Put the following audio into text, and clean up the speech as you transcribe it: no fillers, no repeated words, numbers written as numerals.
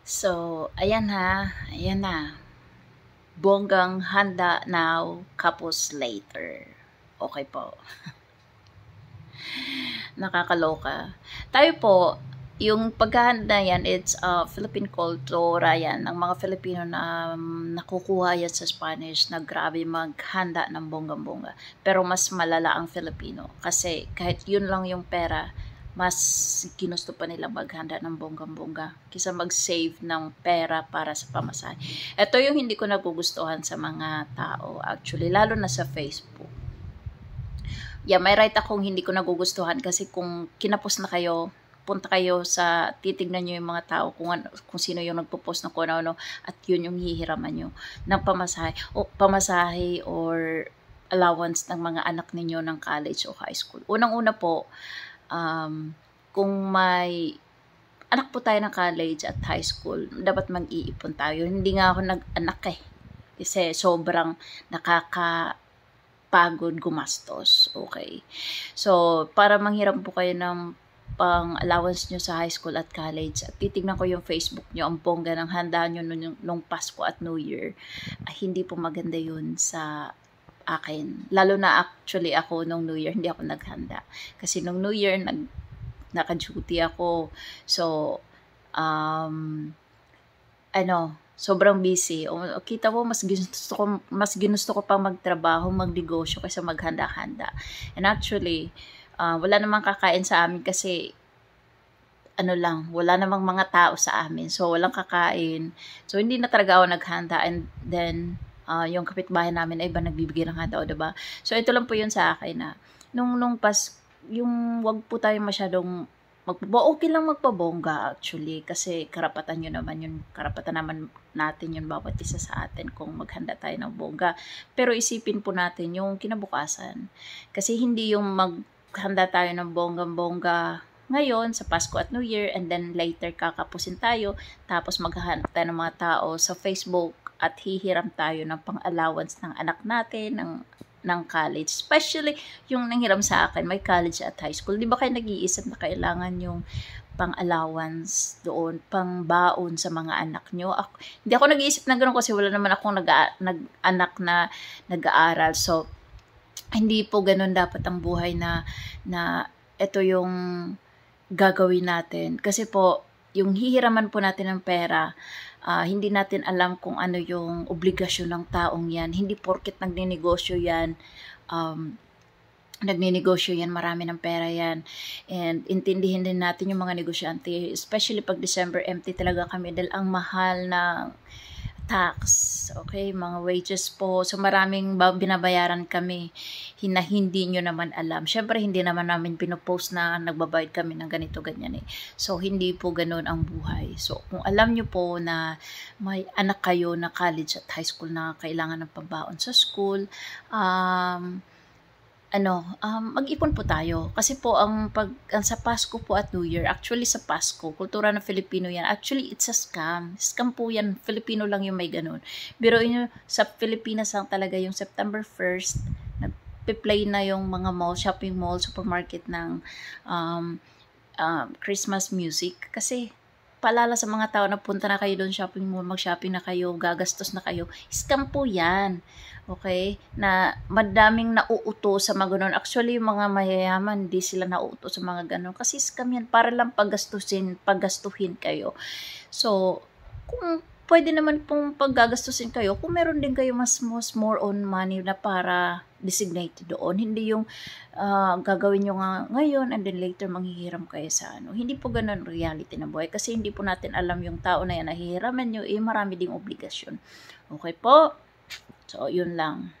So, ayan ha. Ayan na. Bonggang handa now, kapos later. Okay po. Nakakaloka. Tayo po, yung paghahanda yan, it's Philippine culture yan, ng mga Filipino na nakukuha yan sa Spanish na grabe maghanda ng bonggang-bongga. Pero mas malala ang Filipino kasi kahit yun lang yung pera, mas ginusto pa nila maghanda ng bonggang-bongga kaysa mag-save ng pera para sa pamasahe. Ito yung hindi ko nagugustuhan sa mga tao actually, lalo na sa Facebook. Yeah, may right akong hindi ko nagugustuhan kasi kung kinapos na kayo, punta kayo sa, titignan nyo yung mga tao kung sino yung nagpo-post ng kung ano at yun yung hihiraman nyo ng pamasahe or allowance ng mga anak ninyo ng college o high school. Unang-una po, kung may anak po tayo ng college at high school, dapat mag-iipon tayo. Hindi nga ako nag-anak kasi sobrang nakakapagod gumastos. Okay. So, para manghiram po kayo ng pang-allowance nyo sa high school at college at titignan ko yung Facebook nyo, ang bongga ng handa nyo nung Pasko at New Year, hindi po maganda yun sa akin. Lalo na actually ako nung New Year, hindi ako naghanda. Kasi nung New Year, naka-duty ako. So, sobrang busy. Kita mo, mas ginusto ko pang magtrabaho, magnegosyo kaysa maghanda-handa. And actually, wala namang kakain sa amin kasi wala namang mga tao sa amin. So, walang kakain. So, hindi na talaga ako naghanda. And then, yung kapitbahay namin ay iba nagbibigay ng handa, diba? So, ito lang po yun sa akin na nung yung wag po tayo masyadong okay lang magpabongga actually kasi karapatan naman natin yun bawat isa sa atin kung maghanda tayo ng bongga. Pero isipin po natin yung kinabukasan. Kasi hindi yung maghanda tayo ng bonggang-bongga ngayon sa Pasko at New Year and then later kakapusin tayo tapos maghahanda tayo ng mga tao sa Facebook at hihiram tayo ng pang-allowance ng anak natin, ng college. Especially yung nanghiram sa akin, may college at high school. Di ba kayo nag-iisip na kailangan yung pang-allowance doon, pang-baon sa mga anak nyo? Hindi ako nag-iisip na gano'n kasi wala naman akong anak na nag-aaral. So, hindi po gano'n dapat ang buhay na ito yung gagawin natin. Kasi po, yung hihiraman po natin ng pera, hindi natin alam kung ano yung obligasyon ng taong yan. Hindi porket nagninegosyo yan, marami ng pera yan. And intindihin din natin yung mga negosyante, especially pag December empty talaga kami dahil ang mahal ng tax, okay, mga wages po. So, maraming binabayaran kami na hindi nyo naman alam. Syempre, hindi naman namin pinopost na nagbabayad kami ng ganito, ganyan . So, hindi po ganun ang buhay. So, kung alam nyo po na may anak kayo na college at high school na kailangan ng pambaon sa school, mag-ipon po tayo. Kasi po, sa Pasko po at New Year, actually sa Pasko, kultura ng Filipino yan, actually it's a scam. Scam po yan, Filipino lang yung may ganun. Pero sa Pilipinas lang talaga yung September 1st, nagpe-play na yung mga mall, shopping mall, supermarket ng Christmas music. Kasi, paalala sa mga tao na punta na kayo doon shopping mall, mag-shopping na kayo, gagastos na kayo. Scam po yan. Okay? Na madaming nauuto sa mga ganun. Actually, yung mga mayayaman, di sila nauuto sa mga ganun. Kasi scam yan, para lang paggastuhin kayo. So, kung pwede naman pong paggagastusin kayo, kung meron din kayo mas more on money na para designated doon. Hindi yung gagawin nyo nga ngayon and then later manghihiram kayo sa Hindi po ganun reality na buhay. Kasi hindi po natin alam yung tao na yan na hihiraman nyo, marami ding obligasyon. Okay po? So, yun lang.